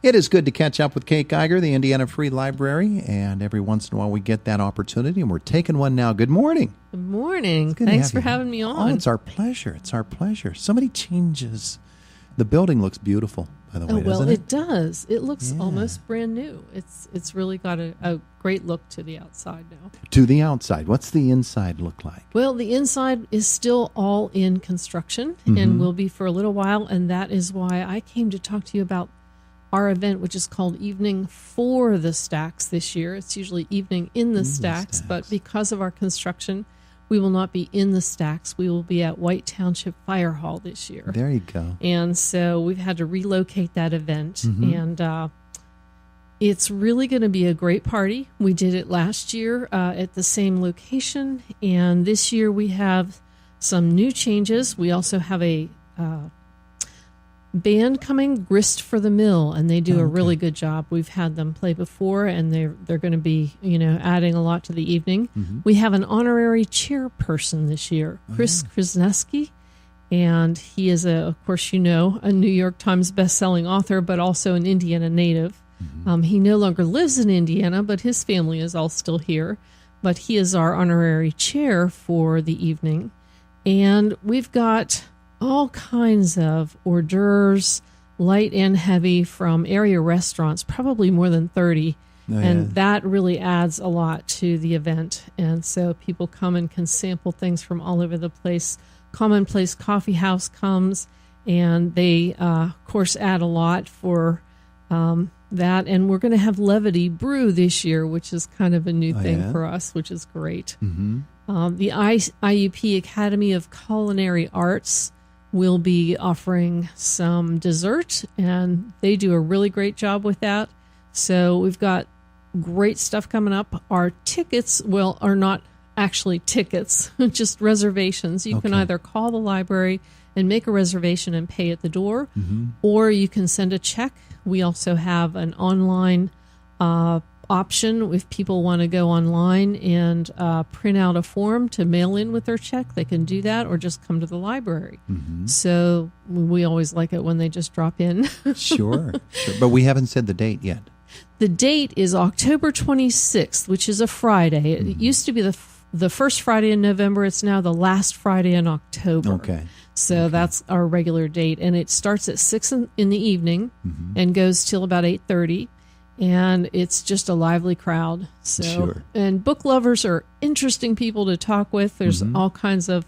It is good to catch up with Kate Geiger, the Indiana Free Library, and every once in a while we get that opportunity, and we're taking one now. Good morning. Good morning. Thanks for having me on. Oh, it's our pleasure. It's our pleasure. So many changes. The building looks beautiful, by the way, doesn't it? It does. It looks almost brand new. It's really got a great look to the outside now. To the outside. What's the inside look like? Well, the inside is still all in construction and will be for a little while, and that is why I came to talk to you about our event, which is called Evening for the Stacks this year. It's usually Evening in the Stacks, but because of our construction, we will not be in the Stacks. We will be at White Township Fire Hall this year. There you go. And so we've had to relocate that event, and it's really going to be a great party. We did it last year at the same location, and this year we have some new changes. We also have a band coming, Grist for the Mill, and they do a really good job. We've had them play before, and they're going to be, adding a lot to the evening. We have an honorary chairperson this year, Chris Krasneski, and he is of course, a New York Times best-selling author, but also an Indiana native. He no longer lives in Indiana, but his family is all still here. But he is our honorary chair for the evening, and we've got all kinds of hors d'oeuvres, light and heavy, from area restaurants, probably more than 30. And that really adds a lot to the event. And so people come and can sample things from all over the place. Commonplace Coffee House comes, and they, of course, add a lot for that. And we're going to have Levity Brew this year, which is kind of a new thing for us, which is great. The IUP Academy of Culinary Arts will be offering some dessert, and they do a really great job with that. So we've got great stuff coming up. Our tickets, are not actually tickets, just reservations. You can either call the library and make a reservation and pay at the door, or you can send a check. We also have an online option. If people want to go online and print out a form to mail in with their check, they can do that, or just come to the library. So we always like it when they just drop in. Sure. But we haven't said the date yet. The date is October 26th, which is a Friday. It used to be the first Friday in November. It's now the last Friday in October. So that's our regular date, and it starts at 6 in the evening and goes till about 8:30. And it's just a lively crowd. And book lovers are interesting people to talk with. There's all kinds of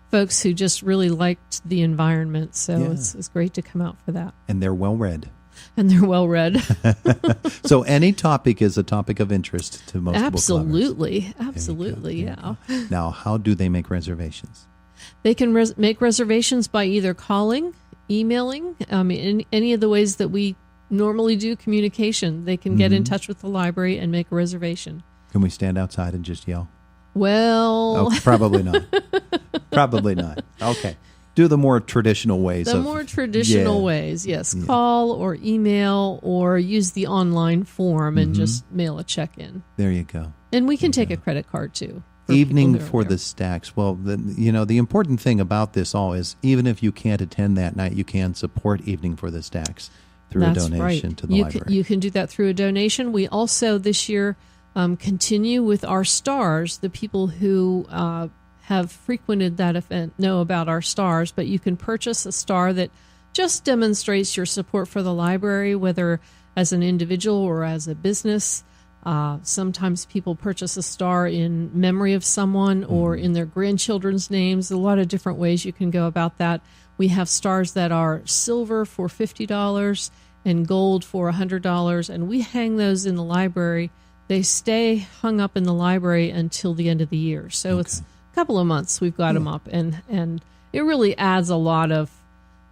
folks who just really liked the environment. So it's great to come out for that. And they're well read. So any topic is a topic of interest to most book lovers. Absolutely, yeah. Now, how do they make reservations? They can make reservations by either calling, emailing, in any of the ways that we normally do communication. They can get in touch with the library and make a reservation. Can we stand outside and just yell? Well, probably not. Probably not. Okay. Do the more traditional ways. Ways, yes. Yeah. Call or email or use the online form and just mail a check in. There you go. And we can take a credit card too. Evening for the Stacks. Well, the important thing about this all is even if you can't attend that night, you can support Evening for the Stacks through a donation to the library. You can do that through a donation. We also this year continue with our stars. The people who have frequented that event know about our stars, but you can purchase a star that just demonstrates your support for the library, whether as an individual or as a business. Sometimes people purchase a star in memory of someone or in their grandchildren's names. A lot of different ways you can go about that. We have stars that are silver for $50 and gold for $100, and we hang those in the library. They stay hung up in the library until the end of the year. So it's a couple of months we've got them up, and it really adds a lot of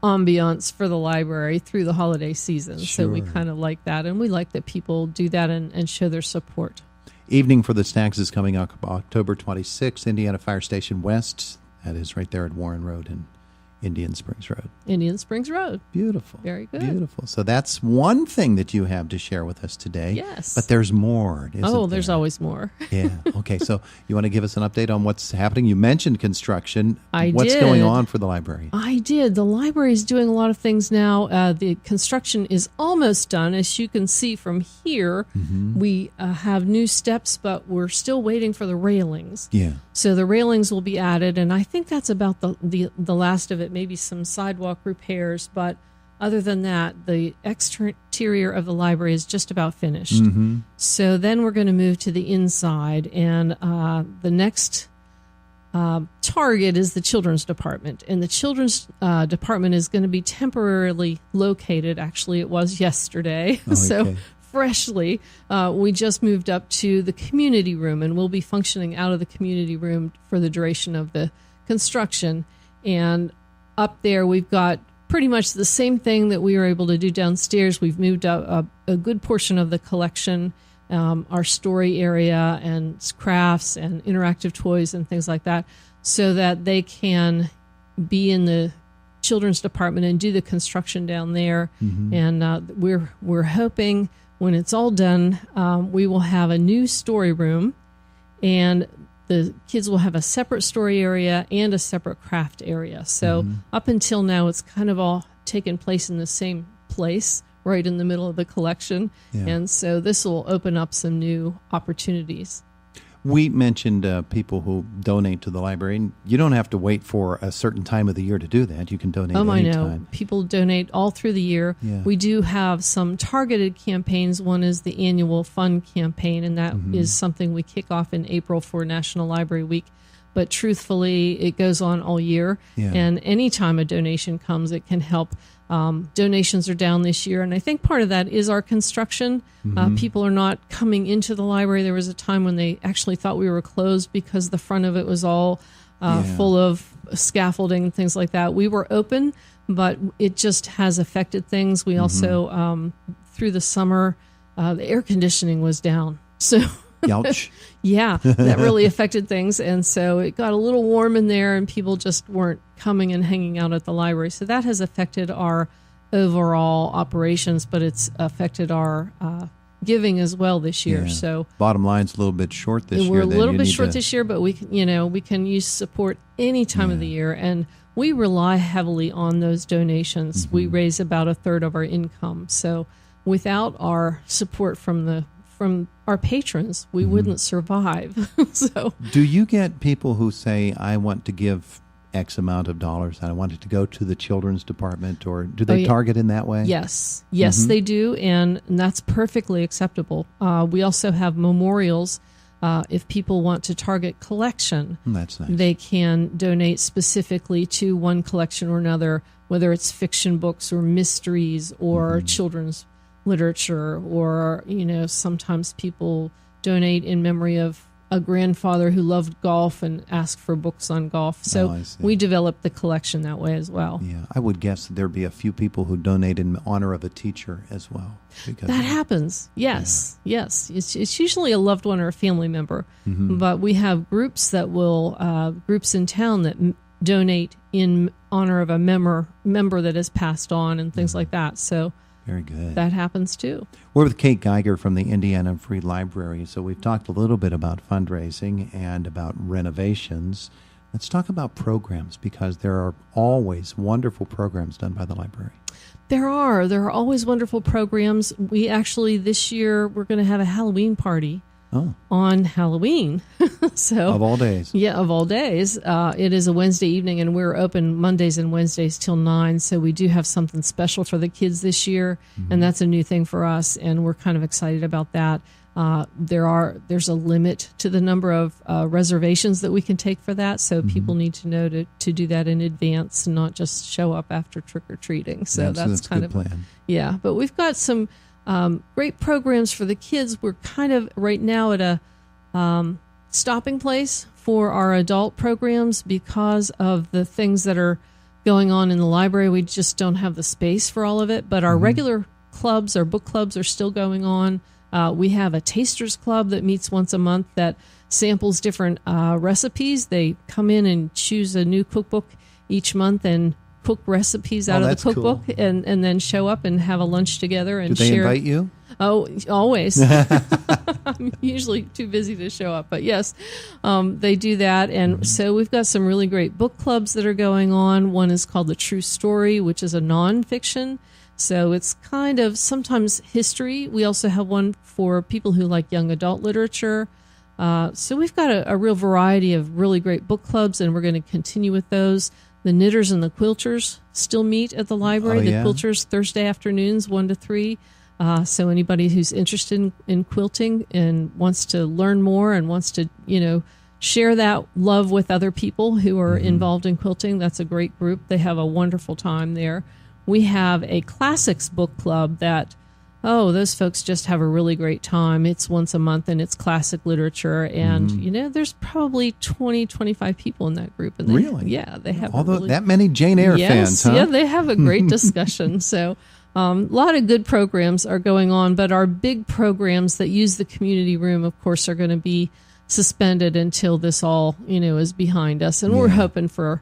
ambiance for the library through the holiday season. Sure. So we kind of like that, and we like that people do that and show their support. Evening for the Stacks is coming up October 26th, Indiana Fire Station West. That is right there at Warren Road Indian Springs Road. Indian Springs Road. Beautiful. Very good. Beautiful. So that's one thing that you have to share with us today. Yes. But there's more, isn't there's there? always more. Yeah. Okay. So you want to give us an update on what's happening? You mentioned construction. What's did. going on for the library? I did. The library is doing a lot of things now. The construction is almost done. As you can see from here, we have new steps, but we're still waiting for the railings. Yeah. So the railings will be added, and I think that's about the last of it, maybe some sidewalk repairs. But other than that, the exterior of the library is just about finished. So then we're going to move to the inside, and the next target is the children's department. And the children's department is going to be temporarily located. Actually, it was yesterday. Okay. So freshly, we just moved up to the community room, and we'll be functioning out of the community room for the duration of the construction. And up there, we've got pretty much the same thing that we were able to do downstairs. We've moved up a good portion of the collection, our story area and crafts and interactive toys and things like that, so that they can be in the children's department and do the construction down there. And we're hoping when it's all done, we will have a new story room, and the kids will have a separate story area and a separate craft area. So up until now, it's kind of all taken place in the same place, right in the middle of the collection. Yeah. And so this will open up some new opportunities. We mentioned people who donate to the library, and you don't have to wait for a certain time of the year to do that. You can donate anytime. I know. People donate all through the year. Yeah. We do have some targeted campaigns. One is the annual fund campaign, and that is something we kick off in April for National Library Week. But truthfully, it goes on all year. Yeah. And anytime a donation comes, it can help. Donations are down this year, and I think part of that is our construction. People are not coming into the library. There was a time when they actually thought we were closed because the front of it was all full of scaffolding and things like that. We were open, but it just has affected things. We also, through the summer, the air conditioning was down. So Youch. Yeah, that really affected things. And so it got a little warm in there, and people just weren't coming and hanging out at the library. So that has affected our overall operations, but it's affected our giving as well this year. Yeah. So bottom line's a little bit short this year. We're a little bit short this year, but we can use support any time of the year, and we rely heavily on those donations. We raise about a third of our income. So without our support from our patrons, we wouldn't survive. So, do you get people who say, I want to give X amount of dollars and I want it to go to the children's department, or do they target in that way? Yes, they do, and that's perfectly acceptable. We also have memorials. If people want to target collection, that's nice. They can donate specifically to one collection or another, whether it's fiction books or mysteries or children's literature, or sometimes people donate in memory of a grandfather who loved golf and asked for books on golf. So we developed the collection that way as well. Yeah, I would guess that there'd be a few people who donate in honor of a teacher as well. That happens. Yes. It's usually a loved one or a family member, but we have groups that will groups in town that donate in honor of a member that has passed on and things like that. So. Very good. That happens too. We're with Kate Geiger from the Indiana Free Library. So we've talked a little bit about fundraising and about renovations. Let's talk about programs, because there are always wonderful programs done by the library. There are always wonderful programs. We actually, this year, we're going to have a Halloween party. On Halloween. So of all days. Yeah, of all days. It is a Wednesday evening, and we're open Mondays and Wednesdays till 9. So we do have something special for the kids this year, and that's a new thing for us, and we're kind of excited about that. There's a limit to the number of reservations that we can take for that, so people need to know to do that in advance and not just show up after trick-or-treating. So that's kind of plan. Yeah, but we've got some great programs for the kids. We're kind of right now at a stopping place for our adult programs because of the things that are going on in the library. We just don't have the space for all of it. But our regular clubs, our book clubs, are still going on. We have a tasters club that meets once a month that samples different recipes. They come in and choose a new cookbook each month and cook recipes out of the cookbook, cool. and then show up and have a lunch together and Do they share. invite you? Oh, always. I'm usually too busy to show up, but yes, they do that. And so we've got some really great book clubs that are going on. One is called The True Story, which is a nonfiction. So it's kind of sometimes history. We also have one for people who like young adult literature. So we've got a real variety of really great book clubs, and we're going to continue with those. The Knitters and the Quilters still meet at the library. Oh, yeah? The Quilters Thursday afternoons, 1 to 3. So anybody who's interested in quilting and wants to learn more and wants to, share that love with other people who are involved in quilting, that's a great group. They have a wonderful time there. We have a classics book club that, those folks just have a really great time. It's once a month, and it's classic literature. And, there's probably 20, 25 people in that group. And Really? Yeah, they have that many Jane Eyre fans, huh? Yeah, they have a great discussion. So a lot of good programs are going on, but our big programs that use the community room, of course, are going to be suspended until this all, is behind us. And we're hoping for,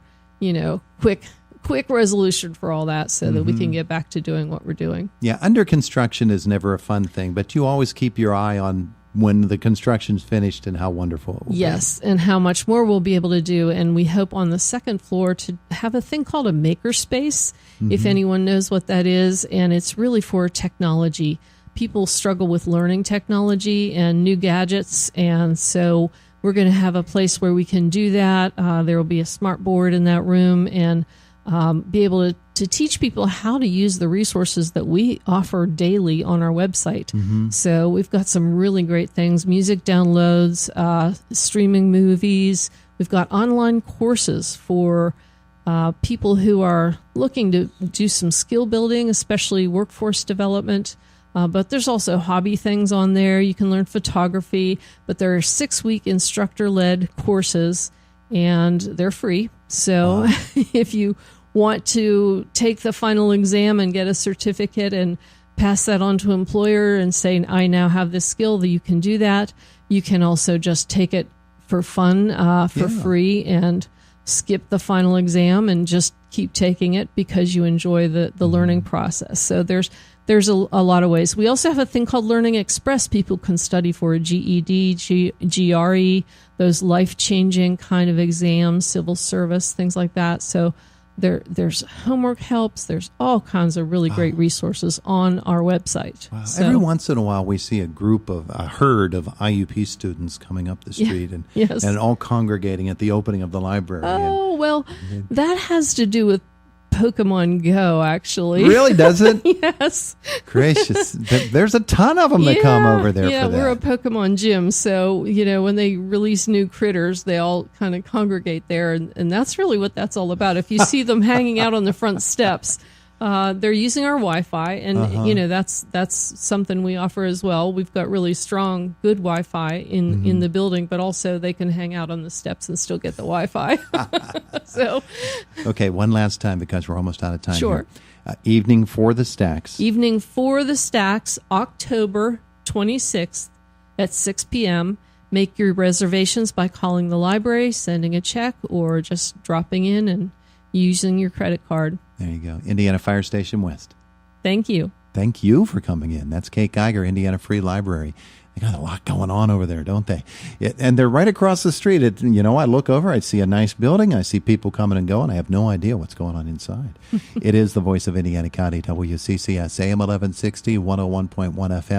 quick resolution for all that so that we can get back to doing what we're doing. Yeah, under construction is never a fun thing, but you always keep your eye on when the construction's finished and how wonderful it will be. Yes, and how much more we'll be able to do. And we hope on the second floor to have a thing called a maker space, if anyone knows what that is. And it's really for technology. People struggle with learning technology and new gadgets, and so we're going to have a place where we can do that. There will be a smart board in that room, and be able to teach people how to use the resources that we offer daily on our website. So we've got some really great things: music downloads, streaming movies. We've got online courses for people who are looking to do some skill building, especially workforce development. But there's also hobby things on there. You can learn photography, but there are 6-week instructor-led courses, and they're free. So if you want to take the final exam and get a certificate and pass that on to an employer and say, I now have this skill, that you can do that. You can also just take it for fun, for free, and skip the final exam and just keep taking it because you enjoy the learning process. So there's a lot of ways. We also have a thing called Learning Express. People can study for a GED, GRE, those life-changing kind of exams, civil service, things like that. So there's homework helps. There's all kinds of really great resources on our website. Wow. So, every once in a while, we see a herd of IUP students coming up the street and all congregating at the opening of the library. Oh, well, that has to do with Pokemon Go, actually. Really, does it? Yes. Gracious. There's a ton of them that come over there for that. Yeah, we're a Pokemon gym, so, when they release new critters, they all kind of congregate there, and that's really what that's all about. If you see them hanging out on the front steps, they're using our Wi-Fi, and, that's something we offer as well. We've got really strong, good Wi-Fi in the building, but also they can hang out on the steps and still get the Wi-Fi. So, okay, one last time because we're almost out of time. Sure. Here. Evening for the Stacks. Evening for the Stacks, October 26th at 6 p.m. Make your reservations by calling the library, sending a check, or just dropping in and using your credit card. There you go. Indiana Fire Station West. Thank you. Thank you for coming in. That's Kate Geiger, Indiana Free Library. They got a lot going on over there, don't they? And they're right across the street. I look over, I see a nice building, I see people coming and going. I have no idea what's going on inside. It is the voice of Indiana County, WCCS, AM 1160, 101.1 FM.